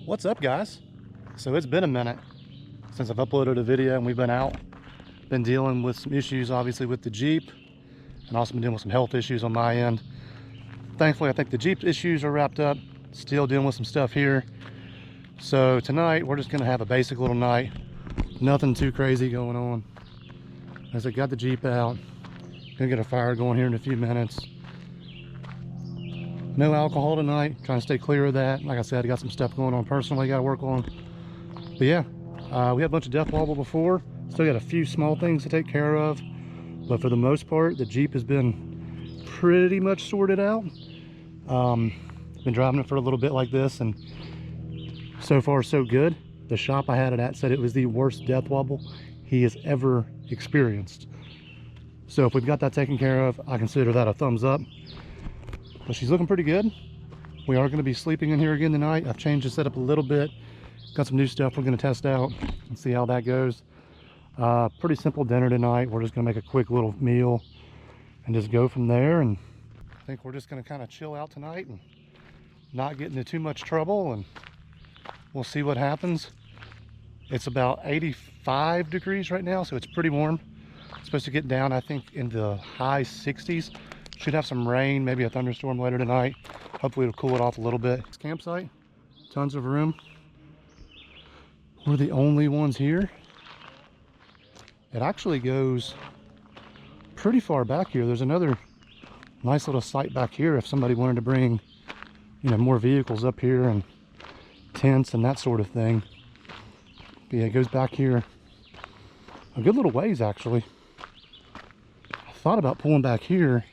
What's up, guys? So it's been a minute since I've uploaded a video and we've been out. Been dealing with some issues obviously with the Jeep, and also been dealing with some health issues on my end. Thankfully, I think the Jeep issues are wrapped up. Still dealing with some stuff here. So tonight we're just gonna have a basic little night. Nothing too crazy going on. As I got the Jeep out, gonna get a fire going here in a few minutes. No alcohol tonight, trying to stay clear of that. Like I said, I got some stuff going on personally, got to work on. But yeah, we had a bunch of death wobble before. Still got a few small things to take care of. But for the most part, the Jeep has been pretty much sorted out. Been driving it for a little bit like this, and so far so good. The shop I had it at said it was the worst death wobble he has ever experienced. So if we've got that taken care of, I consider that a thumbs up. But she's looking pretty good. We are going to be sleeping in here again tonight. I've changed the setup a little bit. Got some new stuff we're going to test out and see how that goes. Pretty simple dinner tonight. We're just going to make a quick little meal and just go from there. And I think we're just going to kind of chill out tonight and not get into too much trouble, and we'll see what happens. It's about 85 degrees right now, so it's pretty warm. It's supposed to get down, I think, in the high 60s. Should have some rain, maybe a thunderstorm later tonight. Hopefully it'll cool it off a little bit. This campsite, tons of room. We're the only ones here. It actually goes pretty far back here. There's another nice little site back here if somebody wanted to bring, you know, more vehicles up here and tents and that sort of thing. But yeah, it goes back here a good little ways actually. I thought about pulling back here,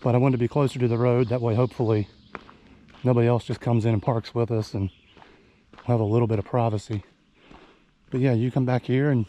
but I wanted to be closer to the road. That way, hopefully, nobody else just comes in and parks with us and we'll have a little bit of privacy. But yeah, you come back here and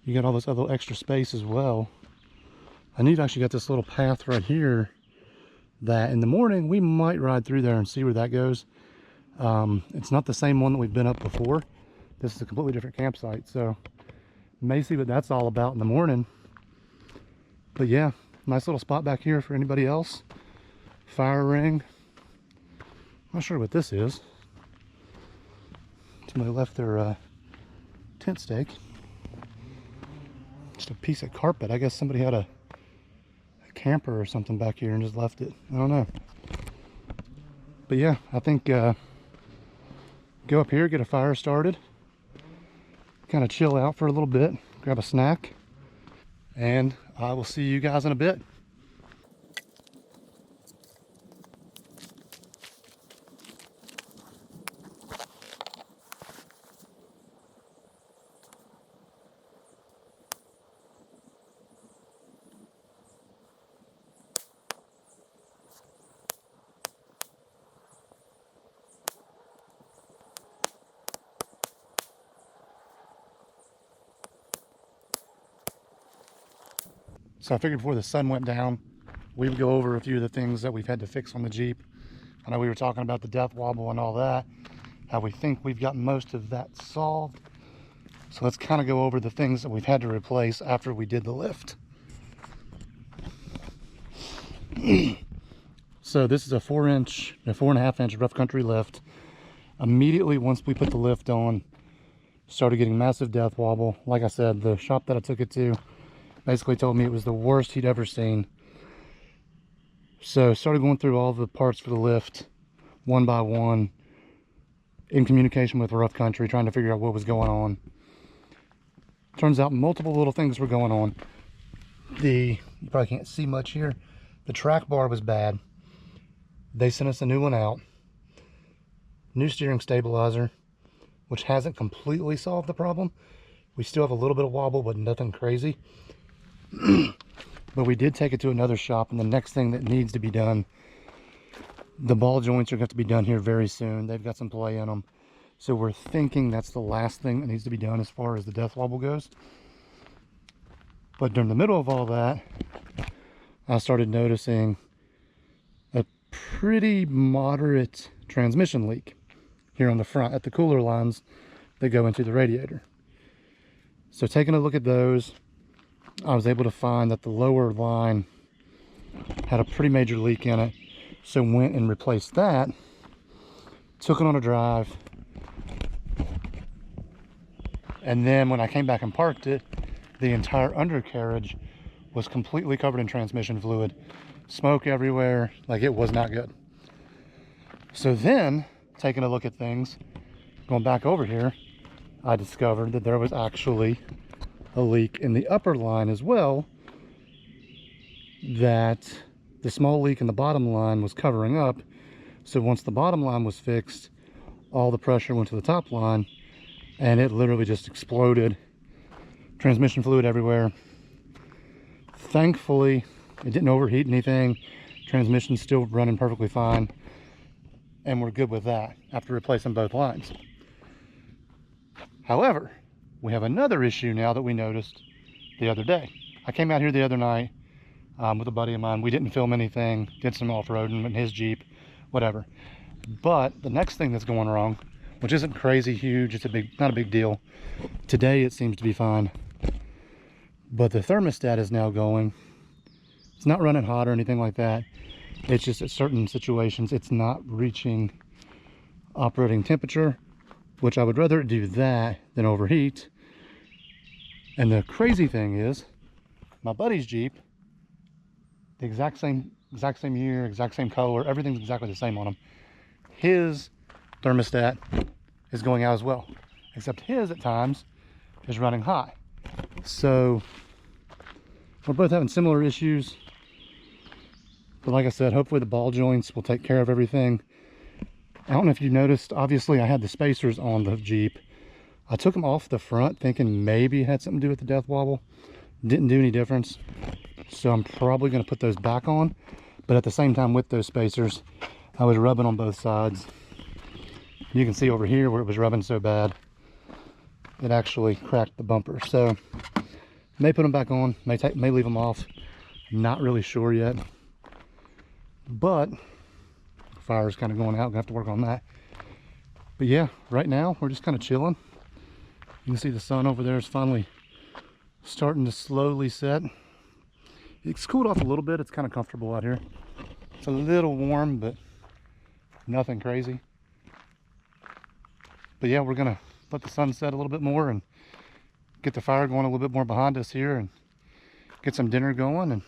you got all this other extra space as well. And you've actually got this little path right here that in the morning we might ride through there and see where that goes. It's not the same one that we've been up before. This is a completely different campsite, so may see what that's all about in the morning. But yeah, nice little spot back here for anybody else. Fire ring. I'm not sure what this is. Somebody left their tent stake. Just a piece of carpet. I guess somebody had a camper or something back here and just left it. I don't know. But yeah, I think go up here, get a fire started, kind of chill out for a little bit, grab a snack, and I will see you guys in a bit. So I figured before the sun went down, we would go over a few of the things that we've had to fix on the Jeep. I know we were talking about the death wobble and all that, how we think we've got most of that solved. So let's kind of go over the things that we've had to replace after we did the lift. So this is a 4.5 inch rough country lift. Immediately once we put the lift on, started getting massive death wobble. Like I said, the shop that I took it to basically told me it was the worst he'd ever seen. So started going through all the parts for the lift one by one, in communication with rough country, trying to figure out what was going on. Turns out multiple little things were going on. You probably can't see much here. The track bar was bad. They sent us a new one out. New steering stabilizer, which hasn't completely solved the problem. We still have a little bit of wobble, but nothing crazy. But we did take it to another shop, and the next thing that needs to be done, the ball joints are going to have to be done here very soon. They've got some play in them. So we're thinking that's the last thing that needs to be done as far as the death wobble goes. But during the middle of all that, I started noticing a pretty moderate transmission leak here on the front at the cooler lines that go into the radiator. So taking a look at those, I was able to find that the lower line had a pretty major leak in it. So went and replaced that. took it on a drive, and then when I came back and parked it, the entire undercarriage was completely covered in transmission fluid. Smoke everywhere, like it was not good. So then, taking a look at things, going back over here, I discovered that there was actually a leak in the upper line as well, that the small leak in the bottom line was covering up. So once the bottom line was fixed, all the pressure went to the top line and it literally just exploded. Transmission fluid everywhere. Thankfully, it didn't overheat anything. Transmission's still running perfectly fine. And we're good with that after replacing both lines. However, we have another issue now that we noticed the other day. I came out here the other night with a buddy of mine. We didn't film anything, did some off-roading in his Jeep, whatever. But the next thing that's going wrong, which isn't crazy huge, it's not a big deal. Today it seems to be fine. But the thermostat is now going. It's not running hot or anything like that. It's just at certain situations it's not reaching operating temperature, which I would rather it do that than overheat. And the crazy thing is, my buddy's Jeep, the exact same year, exact same color, everything's exactly the same on him. His thermostat is going out as well, except his at times is running high. So we're both having similar issues. But like I said, hopefully the ball joints will take care of everything. I don't know if you noticed, obviously I had the spacers on the Jeep. I took them off the front thinking maybe it had something to do with the death wobble. Didn't do any difference. So I'm probably going to put those back on. But at the same time with those spacers, I was rubbing on both sides. You can see over here where it was rubbing so bad, it actually cracked the bumper. So may put them back on, may leave them off. Not really sure yet. But fire's kind of going out, gonna have to work on that. But yeah, right now we're just kind of chilling. You can see the sun over there is finally starting to slowly set. It's cooled off a little bit. It's kind of comfortable out here. It's a little warm, but nothing crazy. But yeah, we're gonna let the sun set a little bit more and get the fire going a little bit more behind us here and get some dinner going and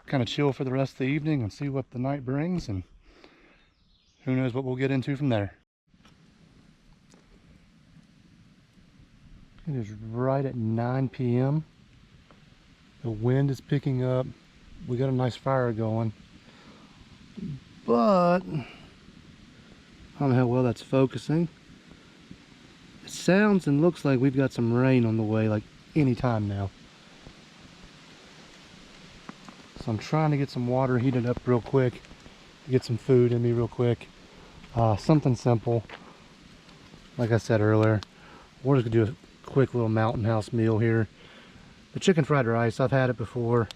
kind of chill for the rest of the evening and see what the night brings, and who knows what we'll get into from there. It is right at 9 p.m. The wind is picking up. We got a nice fire going, but I don't know how well that's focusing. It sounds and looks like we've got some rain on the way, like any time now. So I'm trying to get some water heated up real quick, get some food in me real quick. Something simple. Like I said earlier, we're just gonna do a quick little mountain house meal here. The chicken fried rice, I've had it before.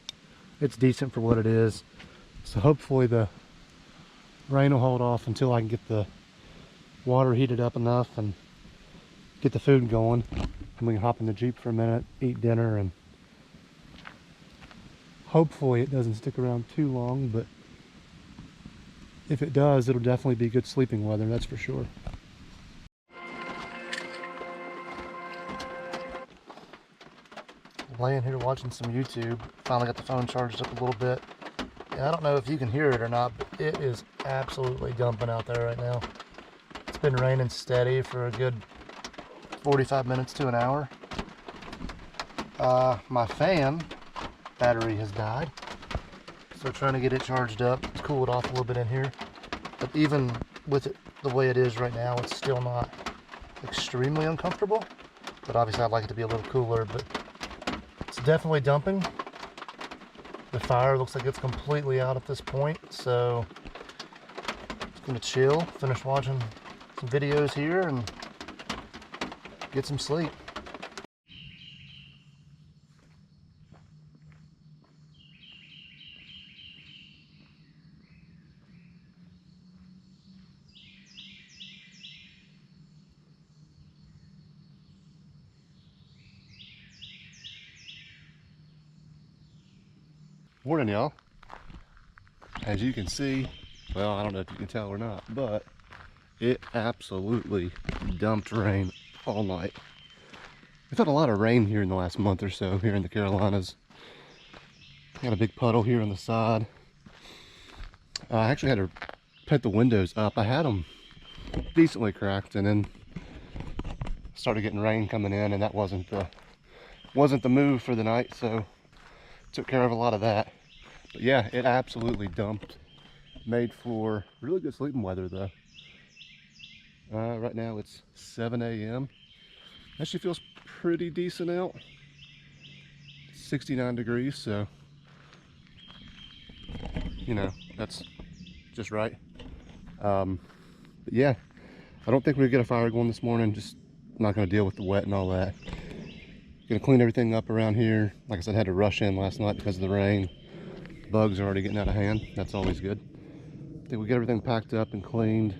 It's decent for what it is. So hopefully the rain will hold off until I can get the water heated up enough and get the food going. And we can hop in the Jeep for a minute, eat dinner, and hopefully it doesn't stick around too long, but if it does, it'll definitely be good sleeping weather, that's for sure. Laying here watching some YouTube. Finally got the phone charged up a little bit. And I don't know if you can hear it or not, but it is absolutely dumping out there right now. It's been raining steady for a good 45 minutes to an hour. My fan battery has died, so trying to get it charged up to cool it off a little bit in here. But even with it the way it is right now, it's still not extremely uncomfortable. But obviously I'd like it to be a little cooler, but it's definitely dumping. The fire looks like it's completely out at this point, so just gonna chill, finish watching some videos here and get some sleep. Morning, y'all. As you can see, well, I don't know if you can tell or not, but it absolutely dumped rain all night. We've had a lot of rain here in the last month or so here in the Carolinas. Got a big puddle here on the side. I actually had to put the windows up. I had them decently cracked, and then started getting rain coming in, and that wasn't the move for the night, so took care of a lot of that. But yeah, it absolutely dumped. Made for really good sleeping weather though. Right now it's 7 a.m. Actually feels pretty decent out. 69 degrees, so you know, that's just right. But yeah, I don't think we're gonna get a fire going this morning. Just not gonna deal with the wet and all that. Gonna clean everything up around here. Like I said, I had to rush in last night because of the rain. Bugs are already getting out of hand. That's always good. I think we get everything packed up and cleaned.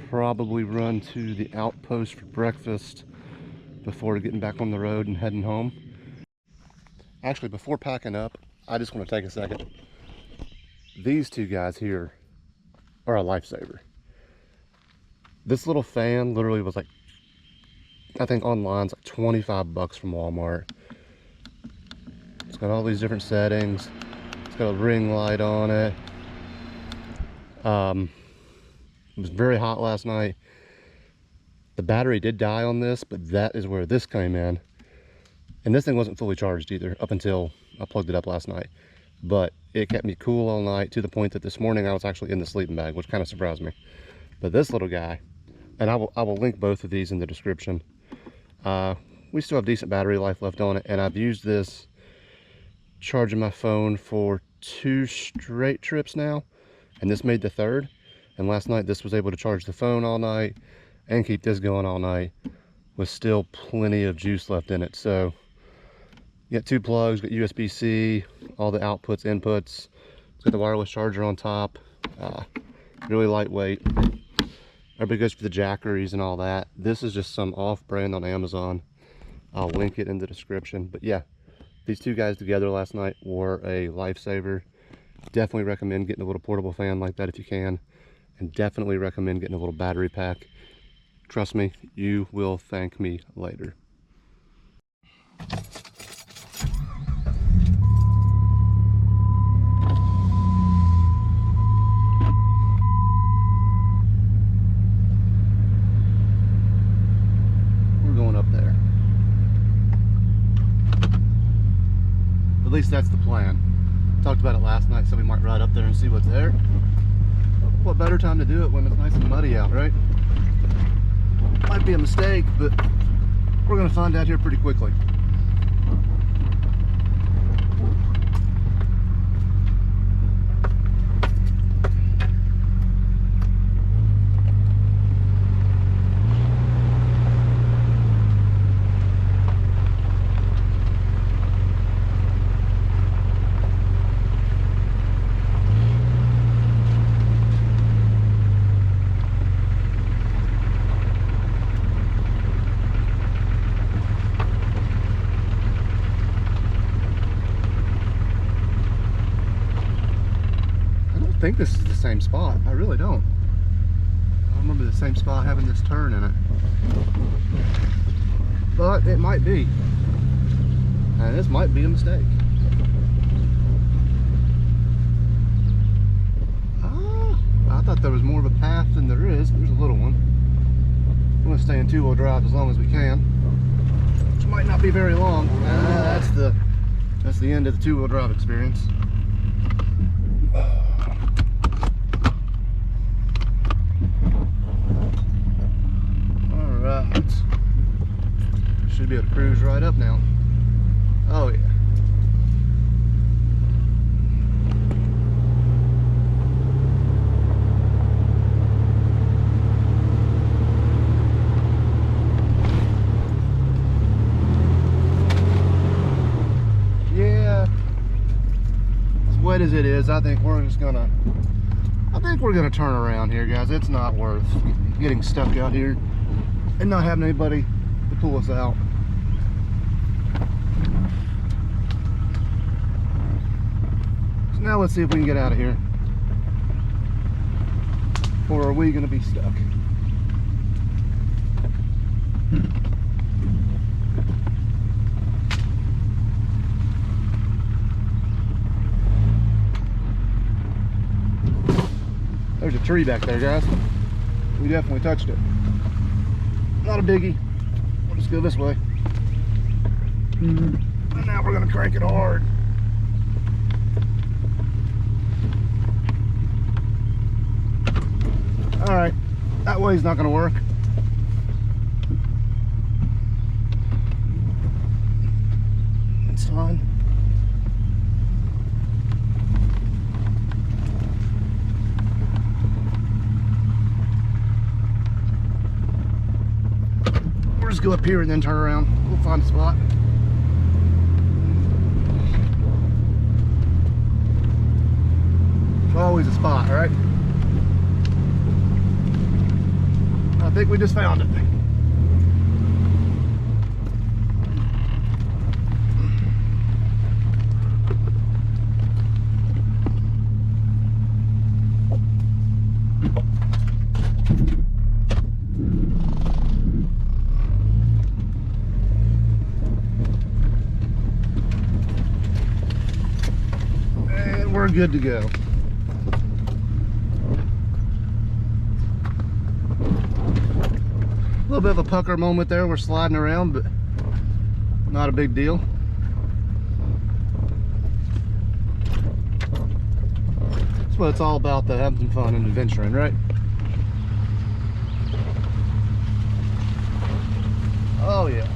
Probably run to the outpost for breakfast before getting back on the road and heading home. Actually, before packing up, I just want to take a second. These two guys here are a lifesaver. This little fan literally was like, I think online it's like 25 bucks from Walmart. It's got all these different settings. It's got a ring light on it. It was very hot last night. The battery did die on this, but that is where this came in. And this thing wasn't fully charged either up until I plugged it up last night. But it kept me cool all night to the point that this morning I was actually in the sleeping bag, which kind of surprised me. But this little guy, and I will link both of these in the description. We still have decent battery life left on it, and I've used this charging my phone for 2 straight trips now, and this made the 3rd. And last night this was able to charge the phone all night and keep this going all night with still plenty of juice left in it. So you got 2 plugs, got USB-C, all the outputs, inputs. It's got the wireless charger on top. Really lightweight. Everybody goes for the Jackeries and all that. This is just some off-brand on Amazon. I'll link it in the description. But yeah, these two guys together last night were a lifesaver. Definitely recommend getting a little portable fan like that if you can. And definitely recommend getting a little battery pack. Trust me, you will thank me later. We're going up there. At least that's the plan. Talked about it last night, so we might ride up there and see what's there. What better time to do it when it's nice and muddy out, right? Might be a mistake, but we're gonna find out here pretty quickly. I think this is the same spot. I really don't. I remember the same spot having this turn in it. But it might be. And this might be a mistake. I thought there was more of a path than there is. There's a little one. We're going to stay in 2-wheel drive as long as we can. Which might not be very long. That's the end of the 2-wheel drive experience. Should be able to cruise right up now. Oh yeah. Yeah. As wet as it is, I think we're gonna turn around here, guys. It's not worth getting stuck out here and not having anybody to pull us out. So now let's see if we can get out of here. or are we going to be stuck? There's a tree back there, guys. We definitely touched it. Not a biggie. We'll just go this way. And now we're going to crank it hard. All right, that way's not going to work. It's fine. We'll just go up here and then turn around. We'll find a spot. There's always a spot, right? I think we just found it. And we're good to go. A little bit of a pucker moment there. We're sliding around, but not a big deal. That's what it's all about, though, having some fun and adventuring, right? Oh yeah.